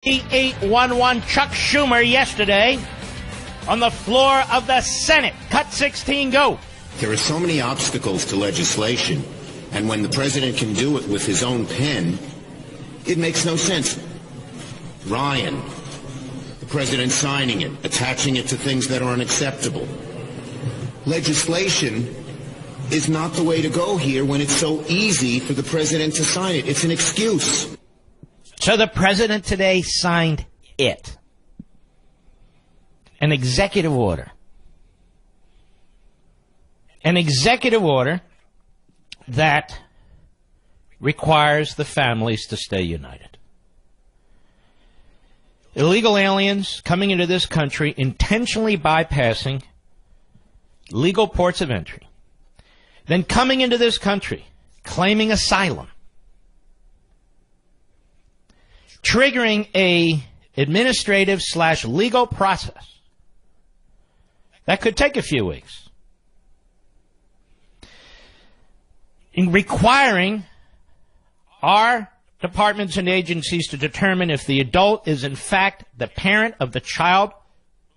8811 Chuck Schumer yesterday on the floor of the Senate. Cut 16, go. There are so many obstacles to legislation, and when the president can do it with his own pen, it makes no sense. Ryan, the president signing it, attaching it to things that are unacceptable. Legislation is not the way to go here when it's so easy for the president to sign it. It's an excuse. So the president today signed it. An executive order. An executive order that requires the families to stay united. Illegal aliens coming into this country intentionally bypassing legal ports of entry, then coming into this country claiming asylum, triggering a administrative/legal process that could take a few weeks, in requiring our departments and agencies to determine if the adult is in fact the parent of the child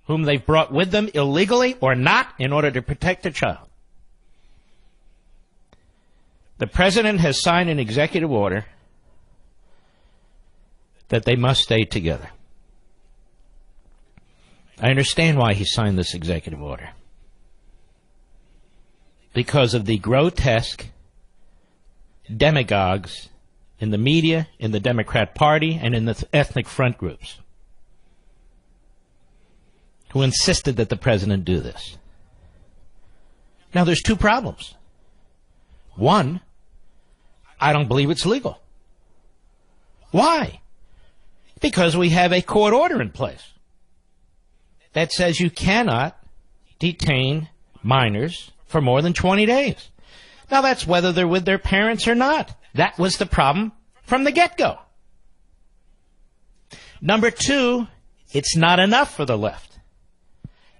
whom they've brought with them illegally or not, in order to protect the child. The president has signed an executive order that they must stay together. I understand why he signed this executive order. Because of the grotesque demagogues in the media, in the Democrat Party, and in the ethnic front groups who insisted that the president do this. Now, there's two problems. One, I don't believe it's legal. Why? Because we have a court order in place that says you cannot detain minors for more than 20 days. Now, that's whether they're with their parents or not. That was the problem from the get-go. Number two, it's not enough for the left.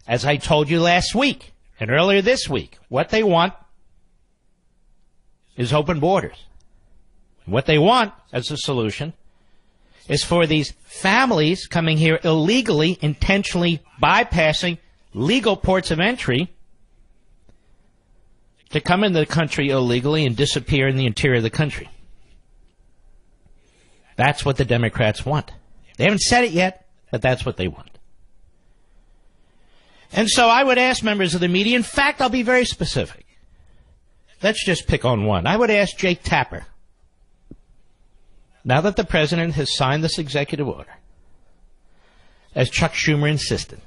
As I told you last week and earlier this week, what they want is open borders. What they want as a solution is for these families coming here illegally, intentionally bypassing legal ports of entry, to come into the country illegally and disappear in the interior of the country. That's what the Democrats want. They haven't said it yet, but that's what they want. And so I would ask members of the media, in fact, I'll be very specific. Let's just pick on one. I would ask Jake Tapper, now that the president has signed this executive order, as Chuck Schumer insisted,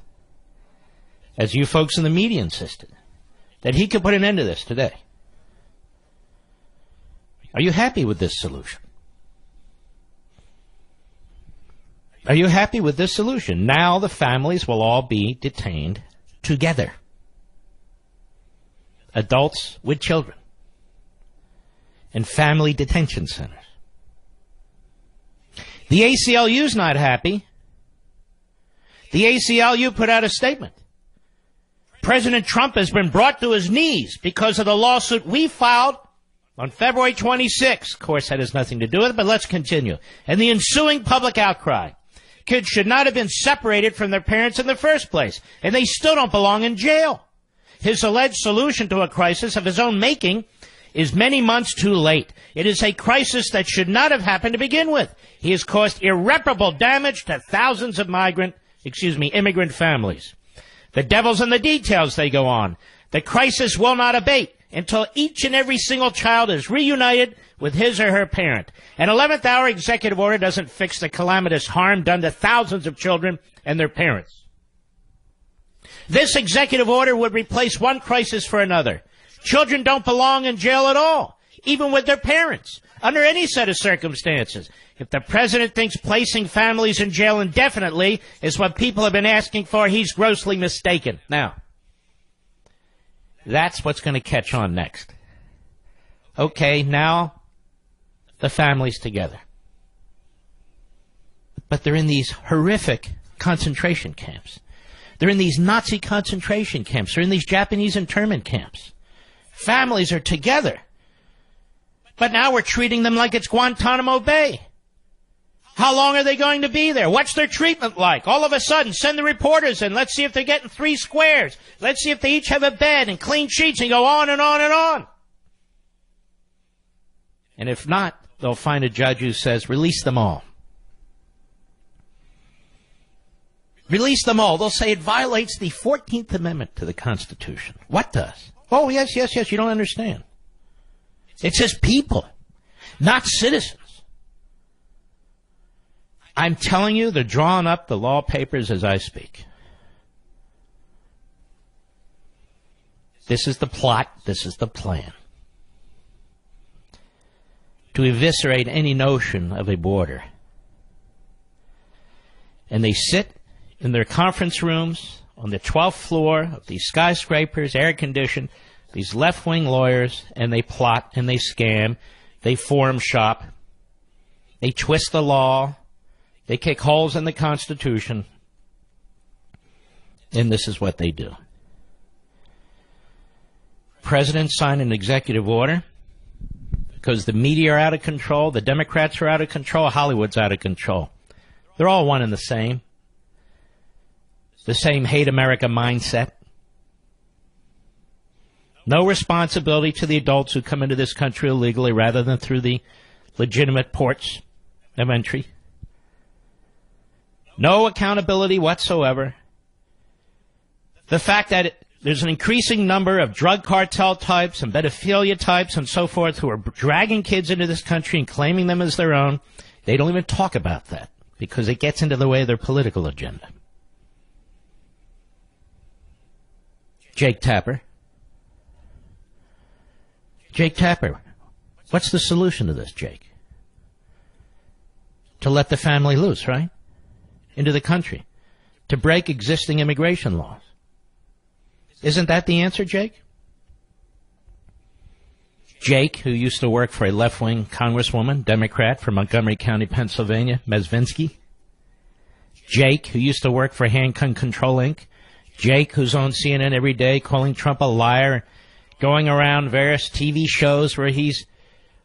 as you folks in the media insisted, that he could put an end to this today. Are you happy with this solution? Are you happy with this solution? Now the families will all be detained together. Adults with children in family detention centers. The ACLU's not happy. The ACLU put out a statement. President Trump has been brought to his knees because of the lawsuit we filed on February 26th. Of course, that has nothing to do with it, but let's continue. And the ensuing public outcry. Kids should not have been separated from their parents in the first place, and they still don't belong in jail. His alleged solution to a crisis of his own making is many months too late. It is a crisis that should not have happened to begin with. He has caused irreparable damage to thousands of immigrant families. The devil's in the details, they go on. The crisis will not abate until each and every single child is reunited with his or her parent. An 11th hour executive order doesn't fix the calamitous harm done to thousands of children and their parents. This executive order would replace one crisis for another. Children don't belong in jail at all, even with their parents, under any set of circumstances. If the president thinks placing families in jail indefinitely is what people have been asking for, he's grossly mistaken. Now, that's what's going to catch on next. Okay, now the families together. But they're in these horrific concentration camps. They're in these Nazi concentration camps. They're in these Japanese internment camps. Families are together. But now we're treating them like it's Guantanamo Bay. How long are they going to be there? What's their treatment like? All of a sudden, send the reporters in. Let's see if they're getting 3 squares. Let's see if they each have a bed and clean sheets, and go on and on and on. And if not, they'll find a judge who says, release them all. Release them all. They'll say it violates the 14th Amendment to the Constitution. What does? Oh, yes, you don't understand. It says people, not citizens. I'm telling you, they're drawing up the law papers as I speak. This is the plot. This is the plan. To eviscerate any notion of a border. And they sit in their conference rooms on the 12th floor of these skyscrapers, air-conditioned, these left-wing lawyers, and they plot and they scam. They forum shop. They twist the law. They kick holes in the Constitution, and this is what they do. President signed an executive order because the media are out of control, the Democrats are out of control, Hollywood's out of control. They're all one and the same hate America mindset. No responsibility to the adults who come into this country illegally rather than through the legitimate ports of entry. No accountability whatsoever. The fact that there's an increasing number of drug cartel types and pedophilia types and so forth who are dragging kids into this country and claiming them as their own, they don't even talk about that because it gets into the way of their political agenda. Jake Tapper. What's the solution to this, Jake? To let the family loose, right? Into the country, to break existing immigration laws. Isn't that the answer, Jake? Jake, who used to work for a left-wing congresswoman, Democrat from Montgomery County, Pennsylvania, Mezvinsky. Jake, who used to work for Handgun Control, Inc. Jake, who's on CNN every day calling Trump a liar, going around various TV shows where he's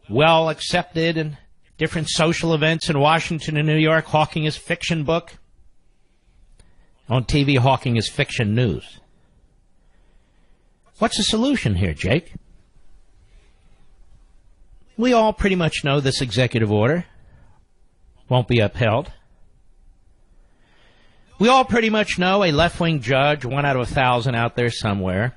well accepted in different social events in Washington and New York, hawking his fiction book. On TV, hawking his fiction news. What's the solution here, Jake? We all pretty much know this executive order won't be upheld. We all pretty much know a left-wing judge, 1 out of 1,000 out there somewhere,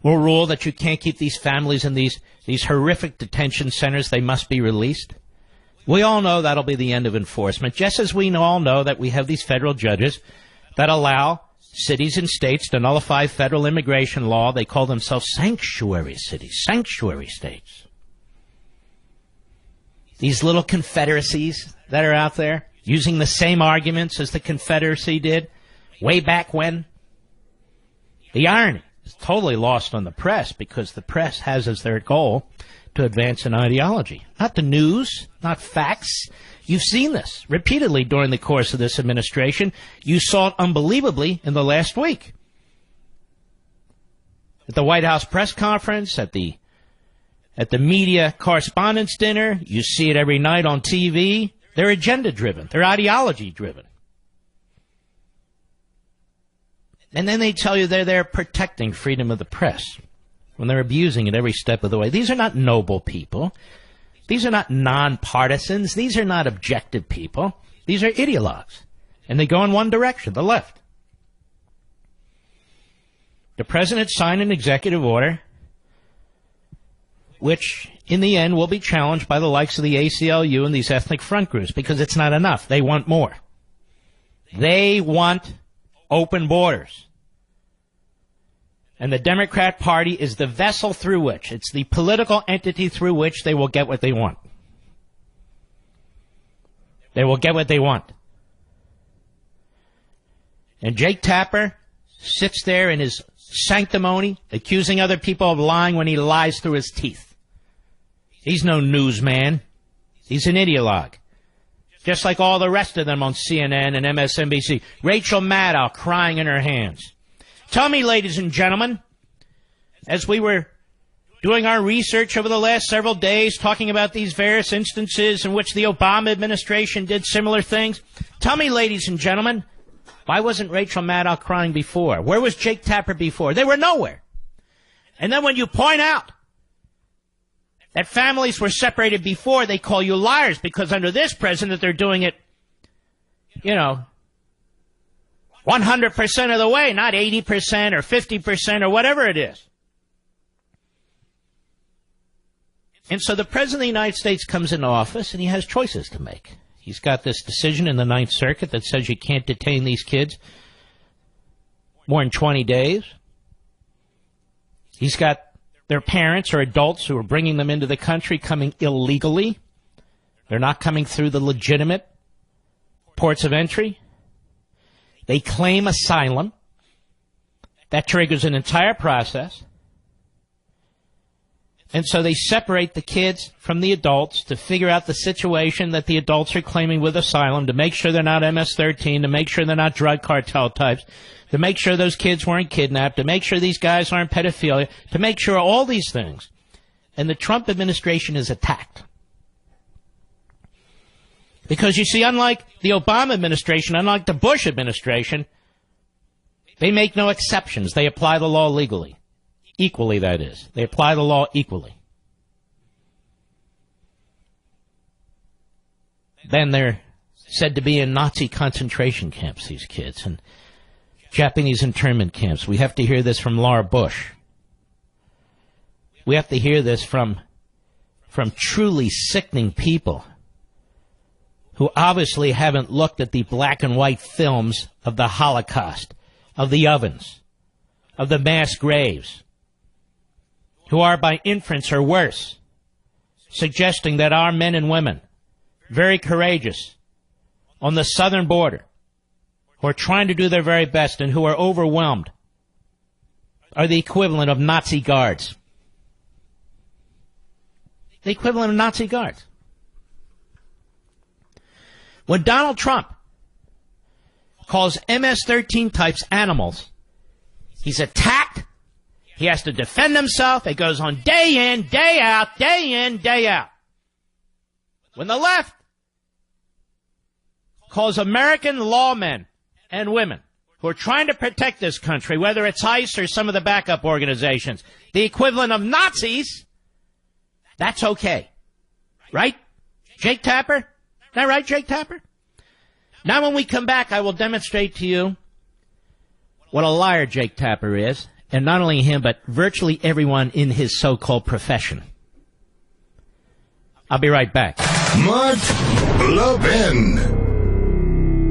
will rule that you can't keep these families in these horrific detention centers. They must be released. We all know that'll be the end of enforcement, just as we all know that we have these federal judges that allow cities and states to nullify federal immigration law. They call themselves sanctuary cities, sanctuary states. These little confederacies that are out there using the same arguments as the Confederacy did way back when. The irony is totally lost on the press because the press has as their goal to advance an ideology. Not the news, not facts. You've seen this repeatedly during the course of this administration. You saw it unbelievably in the last week. At the White House press conference, at the media correspondence dinner, you see it every night on TV. They're agenda-driven. They're ideology-driven. And then they tell you they're there protecting freedom of the press when they're abusing it every step of the way. These are not noble people. These are not nonpartisans. These are not objective people. These are ideologues. And they go in one direction, the left. The president signed an executive order which, in the end, will be challenged by the likes of the ACLU and these ethnic front groups because it's not enough. They want more. They want open borders. And the Democrat Party is the vessel through which, it's the political entity through which they will get what they want. They will get what they want. And Jake Tapper sits there in his sanctimony, accusing other people of lying when he lies through his teeth. He's no newsman. He's an ideologue. Just like all the rest of them on CNN and MSNBC. Rachel Maddow crying in her hands. Tell me, ladies and gentlemen, as we were doing our research over the last several days, talking about these various instances in which the Obama administration did similar things. Tell me, ladies and gentlemen, why wasn't Rachel Maddow crying before? Where was Jake Tapper before? They were nowhere. And then when you point out that families were separated before, they call you liars because under this president they're doing it, 100% of the way, not 80% or 50% or whatever it is. And so the President of the United States comes into office and he has choices to make. He's got this decision in the Ninth Circuit that says you can't detain these kids more than 20 days. He's got their parents or adults who are bringing them into the country coming illegally. They're not coming through the legitimate ports of entry. They claim asylum. That triggers an entire process. And so they separate the kids from the adults to figure out the situation that the adults are claiming with asylum, to make sure they're not MS-13, to make sure they're not drug cartel types, to make sure those kids weren't kidnapped, to make sure these guys aren't pedophilia, to make sure all these things. And the Trump administration is attacked. Because, you see, unlike the Obama administration, unlike the Bush administration, they make no exceptions. They apply the law legally. Equally, that is. They apply the law equally. Then they're said to be in Nazi concentration camps, these kids, and Japanese internment camps. We have to hear this from Laura Bush. We have to hear this from truly sickening people who obviously haven't looked at the black and white films of the Holocaust, of the ovens, of the mass graves, who are by inference or worse, suggesting that our men and women, very courageous, on the southern border, who are trying to do their very best and who are overwhelmed, are the equivalent of Nazi guards. The equivalent of Nazi guards. When Donald Trump calls MS-13 types animals, he's attacked. He has to defend himself. It goes on day in, day out, day in, day out. When the left calls American lawmen and women who are trying to protect this country, whether it's ICE or some of the backup organizations, the equivalent of Nazis, that's okay. Right? Jake Tapper? Is that right, Jake Tapper? Now when we come back, I will demonstrate to you what a liar Jake Tapper is. And not only him, but virtually everyone in his so-called profession. I'll be right back. Mark Levin.